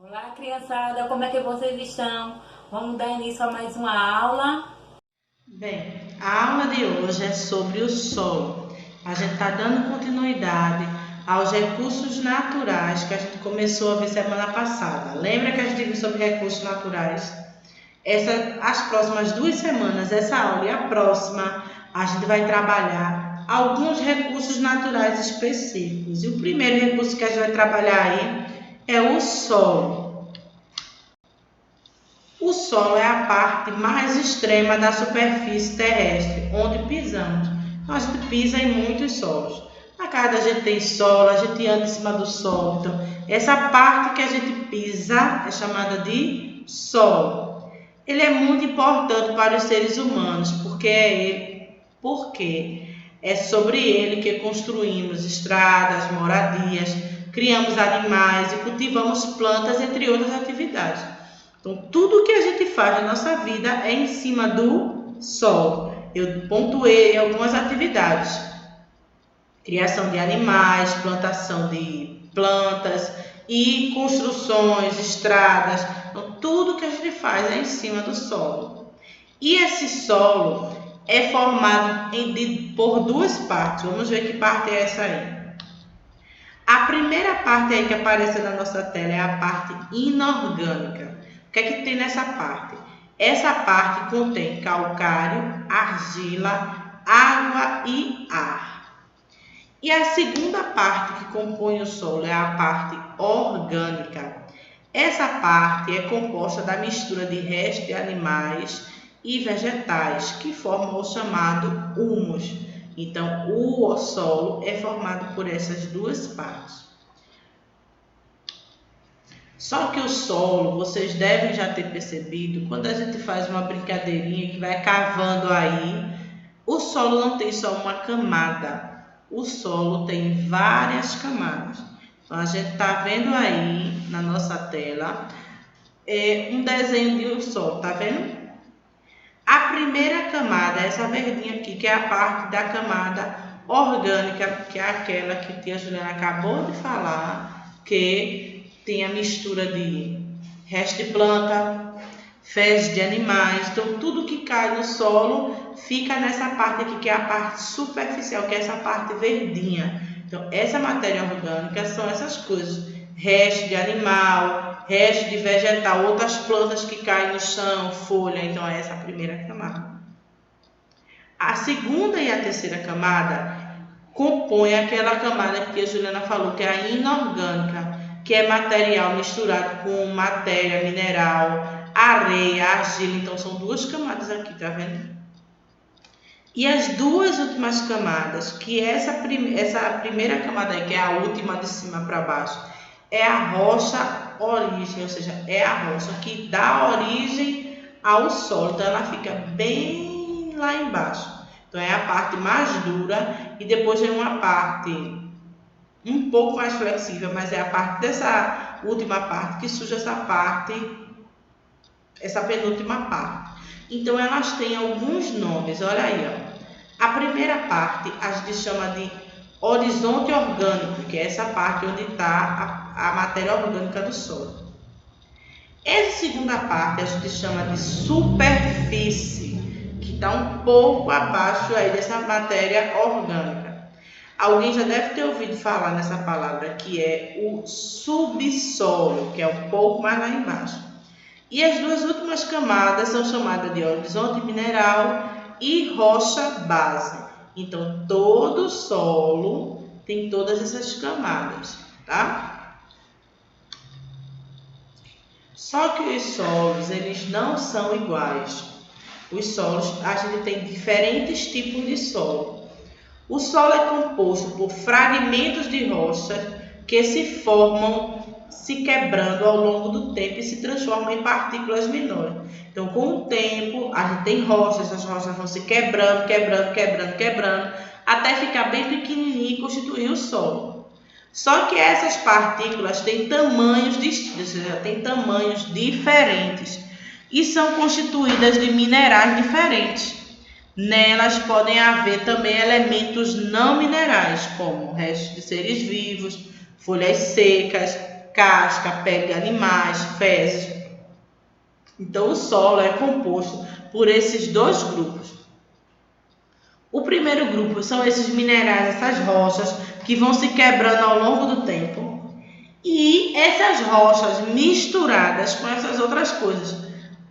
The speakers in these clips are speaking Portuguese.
Olá, criançada, como é que vocês estão? Vamos dar início a mais uma aula. Bem, a aula de hoje é sobre o solo. A gente está dando continuidade aos recursos naturais que a gente começou a ver semana passada. Lembra que a gente viu sobre recursos naturais? As próximas 2 semanas, essa aula e a próxima, a gente vai trabalhar alguns recursos naturais específicos. E o primeiro recurso que a gente vai trabalhar aí é o solo. O solo é a parte mais extrema da superfície terrestre, onde pisamos. Então, a gente pisa em muitos solos. Na casa da gente tem solo, a gente anda em cima do solo. Então, essa parte que a gente pisa é chamada de solo. Ele é muito importante para os seres humanos, porque é sobre ele que construímos estradas, moradias, criamos animais e cultivamos plantas, entre outras atividades. Então, tudo que a gente faz na nossa vida é em cima do solo. Eu pontuei algumas atividades: criação de animais, plantação de plantas e construções, estradas. Então, tudo que a gente faz é em cima do solo. E esse solo é formado por duas partes. Vamos ver que parte é essa aí. A primeira parte aí que aparece na nossa tela é a parte inorgânica. O que é que tem nessa parte? Essa parte contém calcário, argila, água e ar. E a segunda parte que compõe o solo é a parte orgânica. Essa parte é composta da mistura de restos de animais e vegetais, que formam o chamado humus. Então, o solo é formado por essas duas partes. Só que o solo, vocês devem já ter percebido, quando a gente faz uma brincadeirinha que vai cavando aí, o solo não tem só uma camada, o solo tem várias camadas. Então, a gente está vendo aí na nossa tela um desenho de um solo, tá vendo? A primeira camada é essa verdinha aqui, que é a parte da camada orgânica, que é aquela que a tia Juliana acabou de falar, que tem a mistura de resto de planta, fezes de animais. Então, tudo que cai no solo fica nessa parte aqui, que é a parte superficial, que é essa parte verdinha. Então, essa matéria orgânica são essas coisas: resto de animal, resto de vegetal, outras plantas que caem no chão, folha. Então, essa é a primeira camada. A segunda e a terceira camada compõem aquela camada que a Juliana falou, que é a inorgânica, que é material misturado com matéria mineral, areia, argila. Então, são duas camadas aqui, tá vendo? E as duas últimas camadas, que essa primeira camada aí, que é a última de cima para baixo, é a rocha origem, ou seja, é a rocha que dá origem ao solo. Então, ela fica bem lá embaixo. Então, é a parte mais dura e depois vem uma parte um pouco mais flexível, mas é a parte dessa última parte que surge essa penúltima parte. Então, elas têm alguns nomes, olha aí, ó. A primeira parte a gente chama de horizonte orgânico, que é essa parte onde está a matéria orgânica do solo. Essa segunda parte a gente chama de superfície, que está um pouco abaixo aí dessa matéria orgânica. Alguém já deve ter ouvido falar nessa palavra, que é o subsolo, que é um pouco mais lá embaixo. E as duas últimas camadas são chamadas de horizonte mineral e rocha base. Então, todo solo tem todas essas camadas, tá? Só que os solos, eles não são iguais. Os solos, a gente tem diferentes tipos de solo. O solo é composto por fragmentos de rocha que se formam se quebrando ao longo do tempo e se transformam em partículas menores. Então, com o tempo, a gente tem rochas, essas rochas vão se quebrando, até ficar bem pequenininho e constituir o solo. Só que essas partículas têm tamanhos distintos, ou seja, têm tamanhos diferentes e são constituídas de minerais diferentes. Nelas podem haver também elementos não minerais, como restos de seres vivos, folhas secas, casca, pele de animais, fezes. Então, o solo é composto por esses dois grupos. O primeiro grupo são esses minerais, essas rochas, que vão se quebrando ao longo do tempo. E essas rochas misturadas com essas outras coisas.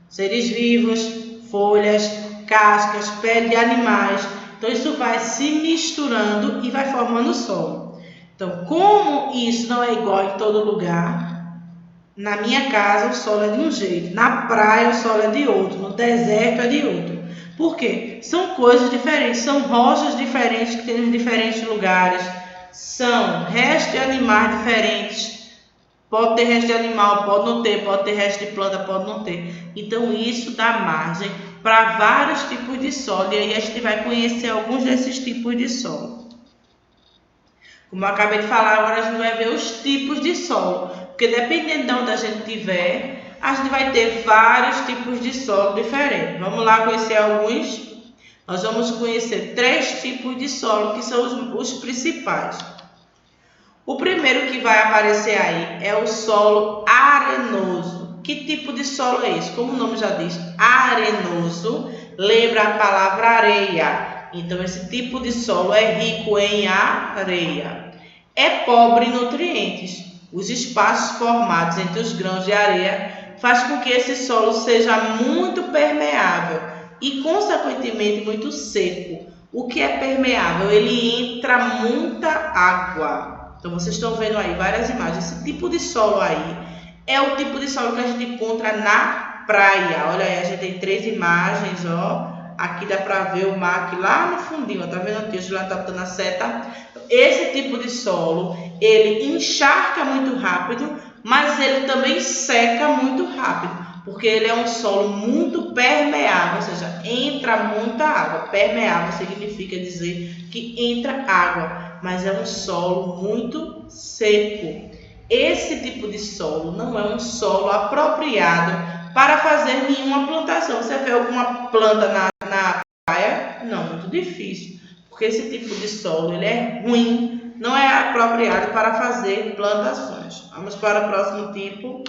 Seres vivos, folhas, cascas, pele de animais. Então, isso vai se misturando e vai formando o solo. Então, como isso não é igual em todo lugar, na minha casa o solo é de um jeito, na praia o solo é de outro, no deserto é de outro. Por quê? São coisas diferentes, são rochas diferentes que tem em diferentes lugares, são restos de animais diferentes. Pode ter resto de animal, pode não ter, pode ter resto de planta, pode não ter. Então isso dá margem para vários tipos de solo e aí a gente vai conhecer alguns desses tipos de solo. Como eu acabei de falar, agora a gente vai ver os tipos de solo, porque dependendo de onde a gente estiver, a gente vai ter vários tipos de solo diferentes. Vamos lá conhecer alguns. Nós vamos conhecer 3 tipos de solo que são os principais. O primeiro que vai aparecer aí é o solo arenoso. Que tipo de solo é esse? Como o nome já diz, arenoso, lembra a palavra areia. Então, esse tipo de solo é rico em areia. É pobre em nutrientes. Os espaços formados entre os grãos de areia faz com que esse solo seja muito permeável e, consequentemente, muito seco. O que é permeável? Ele entra muita água. Então, vocês estão vendo aí várias imagens. Esse tipo de solo aí é o tipo de solo que a gente encontra na praia. Olha aí, a gente tem 3 imagens, ó. Aqui dá para ver o mar aqui lá no fundinho, ó. Tá vendo aqui? O Juliano tá botando a seta. Esse tipo de solo, ele encharca muito rápido, mas ele também seca muito rápido, porque ele é um solo muito permeável, ou seja, entra muita água. Permeável significa dizer que entra água, mas é um solo muito seco. Esse tipo de solo não é um solo apropriado para fazer nenhuma plantação. Você vê alguma planta na praia? Não, muito difícil, porque esse tipo de solo ele é ruim, não é apropriado para fazer plantações. Vamos para o próximo tipo.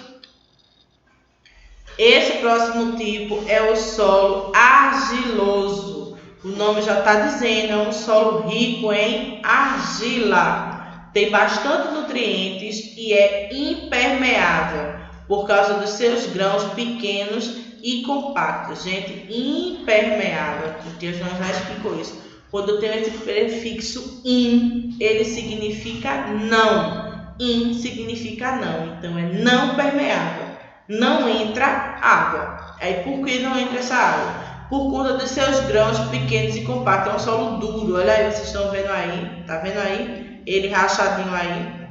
Esse próximo tipo é o solo argiloso. O nome já está dizendo, é um solo rico em argila. Tem bastante nutrientes e é impermeável por causa dos seus grãos pequenos e compactos. Gente, impermeável, o Deus já explicou isso. Quando tem esse prefixo in, ele significa não. In significa não, então é não permeável. Não entra água. Aí por que não entra essa água? Por conta dos seus grãos pequenos e compactos. É um solo duro. Olha aí, vocês estão vendo aí? Tá vendo aí? Ele rachadinho aí.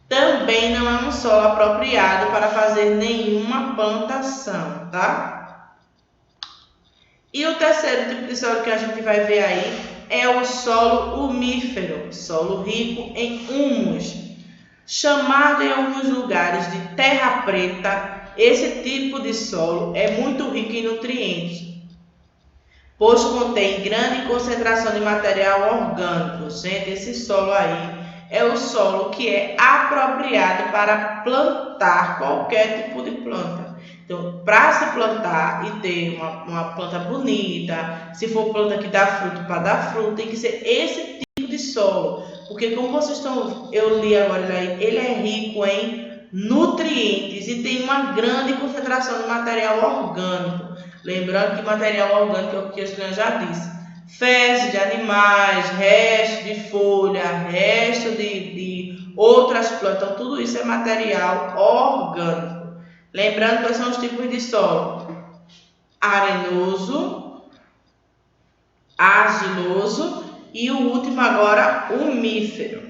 Também não é um solo apropriado para fazer nenhuma plantação, tá? E o terceiro tipo de solo que a gente vai ver aí é o solo umífero, solo rico em humus. Chamado em alguns lugares de terra preta, esse tipo de solo é muito rico em nutrientes, pois contém grande concentração de material orgânico. Gente, esse solo aí é o solo que é apropriado para plantar qualquer tipo de planta. Então, para se plantar e ter uma planta bonita, se for planta que dá fruto, para dar fruto, tem que ser esse tipo de solo. Porque como vocês estão, eu li agora aí, ele é rico em nutrientes e tem uma grande concentração de material orgânico. Lembrando que material orgânico é o que a Juliana já disse. Fezes de animais, restos de folha, restos de outras plantas, então, tudo isso é material orgânico. Lembrando quais são os tipos de solo: arenoso, argiloso e o último agora, umífero.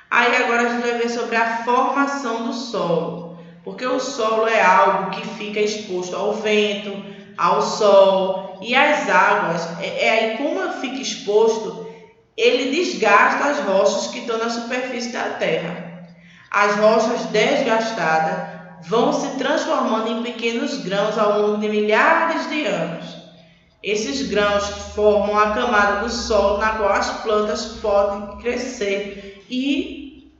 Aí agora a gente vai ver sobre a formação do solo, porque o solo é algo que fica exposto ao vento, ao sol e às águas. Aí como fica exposto, ele desgasta as rochas que estão na superfície da terra. As rochas desgastadas vão se transformando em pequenos grãos ao longo de milhares de anos. Esses grãos formam a camada do solo na qual as plantas podem crescer e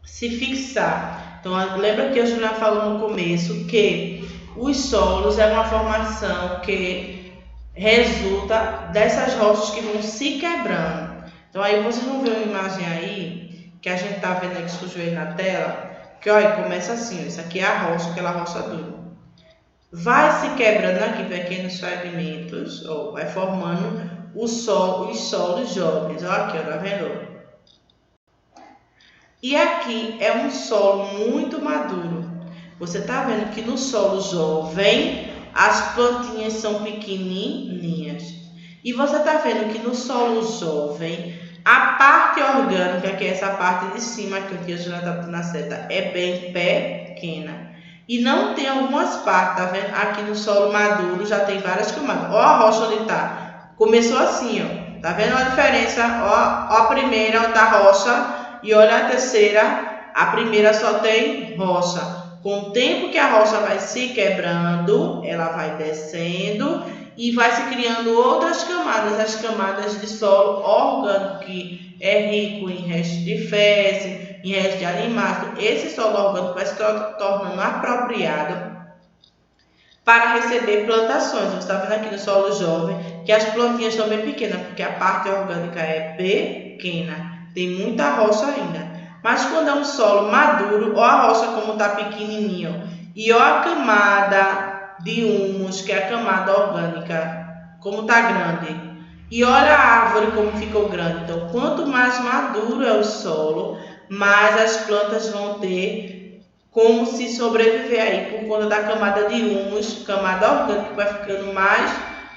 se fixar. Então, lembra que a Juliana falou no começo que os solos é uma formação que resulta dessas rochas que vão se quebrando. Então, aí vocês vão ver uma imagem aí, que a gente tá vendo aqui, surgiu aí na tela, que olha, começa assim, ó, isso aqui é a rocha, aquela rocha dura. Vai se quebrando aqui pequenos fragmentos, ó, vai formando os solos jovens. Ó, aqui, ó, tá vendo? E aqui é um solo muito maduro. Você tá vendo que no solo jovem as plantinhas são pequenininhas. E você tá vendo que no solo jovem a parte orgânica, que é essa parte de cima que a Juliana tá botando na seta, é bem pequena. E não tem algumas partes, tá vendo? Aqui no solo maduro já tem várias camadas. Ó a rocha onde tá. Começou assim, ó. Tá vendo a diferença? Ó a primeira da rocha. E olha a terceira, a primeira só tem rocha. Com o tempo que a rocha vai se quebrando, ela vai descendo e vai se criando outras camadas, as camadas de solo orgânico, que é rico em restos de fezes, em restos de animais. Esse solo orgânico vai se tornando apropriado para receber plantações. Você está vendo aqui no solo jovem que as plantinhas estão bem pequenas, porque a parte orgânica é pequena. Tem muita rocha ainda. Mas quando é um solo maduro, ó a rocha como está pequenininho. E ó a camada de humus, que é a camada orgânica, como está grande. E olha a árvore como ficou grande. Então, quanto mais maduro é o solo, mais as plantas vão ter como se sobreviver aí, por conta da camada de humus, camada orgânica, que vai ficando mais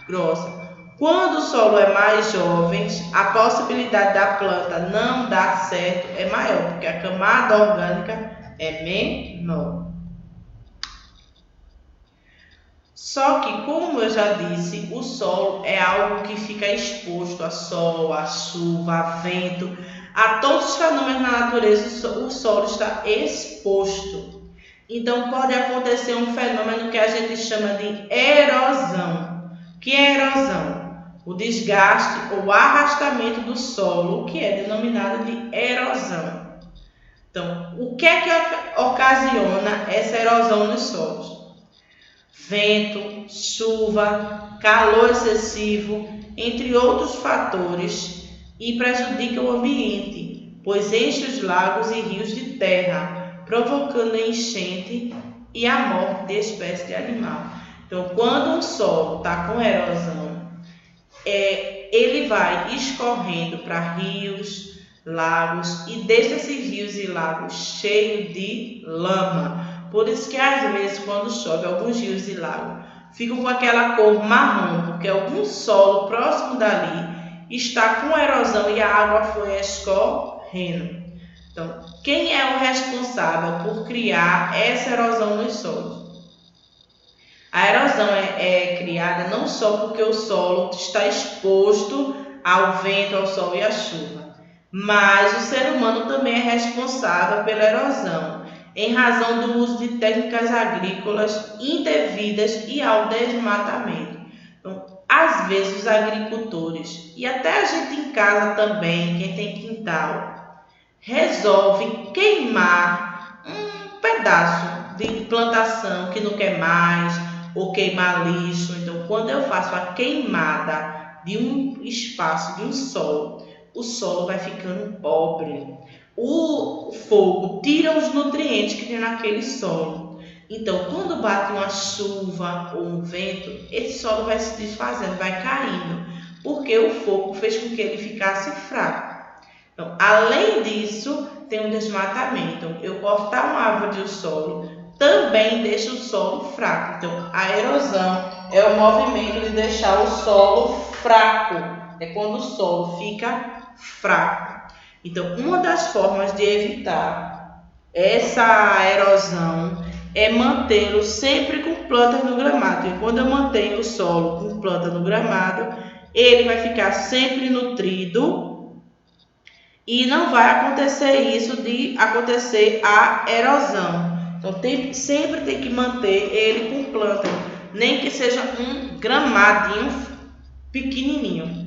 grossa. Quando o solo é mais jovem, a possibilidade da planta não dar certo é maior, porque a camada orgânica é menor. Só que, como eu já disse, o solo é algo que fica exposto a sol, a chuva, a vento, a todos os fenômenos na natureza. O solo está exposto. Então, pode acontecer um fenômeno que a gente chama de erosão. O que é erosão? O desgaste ou arrastamento do solo, que é denominado de erosão. Então, o que é que ocasiona essa erosão nos solos? Vento, chuva, calor excessivo, entre outros fatores, e prejudica o ambiente, pois enche os lagos e rios de terra, provocando enchente e a morte de espécies de animal. Então, quando um solo está com erosão, ele vai escorrendo para rios, lagos, e deixa esses rios e lagos cheios de lama. Por isso que às vezes quando chove, alguns rios e lagos ficam com aquela cor marrom, porque algum solo próximo dali está com erosão e a água foi escorrendo. Então, quem é o responsável por criar essa erosão nos solos? A erosão é criada não só porque o solo está exposto ao vento, ao sol e à chuva, mas o ser humano também é responsável pela erosão, em razão do uso de técnicas agrícolas indevidas e ao desmatamento. Então, às vezes os agricultores, e até a gente em casa também, quem tem quintal, resolve queimar um pedaço de plantação que não quer mais, ou queimar lixo. Então, quando eu faço a queimada de um espaço, de um solo, o solo vai ficando pobre. O fogo tira os nutrientes que tem naquele solo. Então, quando bate uma chuva ou um vento, esse solo vai se desfazendo, vai caindo, porque o fogo fez com que ele ficasse fraco. Então, além disso, tem um desmatamento. Então, eu cortar uma árvore do solo também deixa o solo fraco. Então, a erosão é o movimento de deixar o solo fraco. É quando o solo fica fraco. Então, uma das formas de evitar essa erosão é mantê-lo sempre com plantas no gramado. E quando eu mantenho o solo com planta no gramado, ele vai ficar sempre nutrido e não vai acontecer isso de acontecer a erosão. Então, sempre tem que manter ele com planta, nem que seja um gramadinho pequenininho.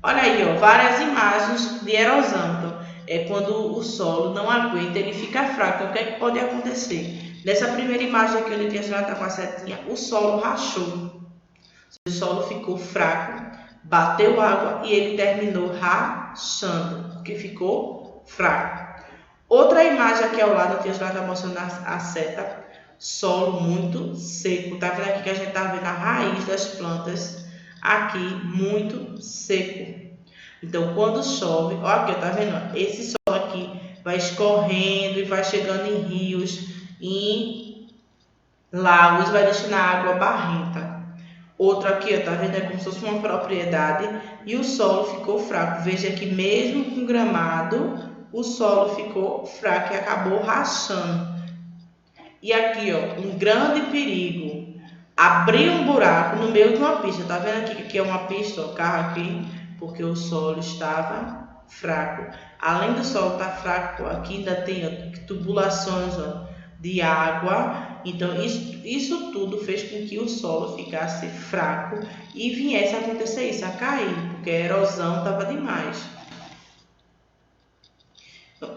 Olha aí, ó, várias imagens de erosão. Então, é quando o solo não aguenta, ele fica fraco. Então, o que é que pode acontecer? Nessa primeira imagem aqui, onde a senhora está com a setinha, o solo rachou. O solo ficou fraco, bateu água e ele terminou rachando, porque ficou fraco. Outra imagem aqui ao lado, que a senhora está mostrando a seta, solo muito seco. Tá vendo aqui que a gente está vendo a raiz das plantas aqui muito seco. Então, quando chove, ó aqui, tá vendo? Esse solo aqui vai escorrendo e vai chegando em rios, em lagos, vai deixando a água barrenta. Outro aqui, ó, tá vendo? É como se fosse uma propriedade e o solo ficou fraco. Veja que mesmo com gramado, o solo ficou fraco e acabou rachando. E aqui, ó, um grande perigo. Abrir um buraco no meio de uma pista. Tá vendo aqui que aqui é uma pista, ó, carro aqui, porque o solo estava fraco. Além do solo estar fraco, aqui ainda tem, ó, tubulações, ó, de água. Então, isso tudo fez com que o solo ficasse fraco e viesse a acontecer isso, a cair, porque a erosão estava demais.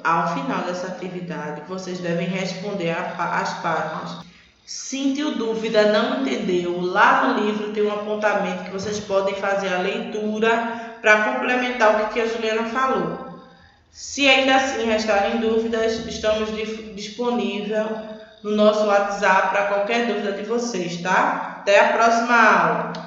Ao final dessa atividade, vocês devem responder as páginas. Sentiu dúvida, não entendeu? Lá no livro tem um apontamento que vocês podem fazer a leitura para complementar o que a Juliana falou. Se ainda assim restarem dúvidas, estamos disponíveis no nosso WhatsApp para qualquer dúvida de vocês, tá? Até a próxima aula!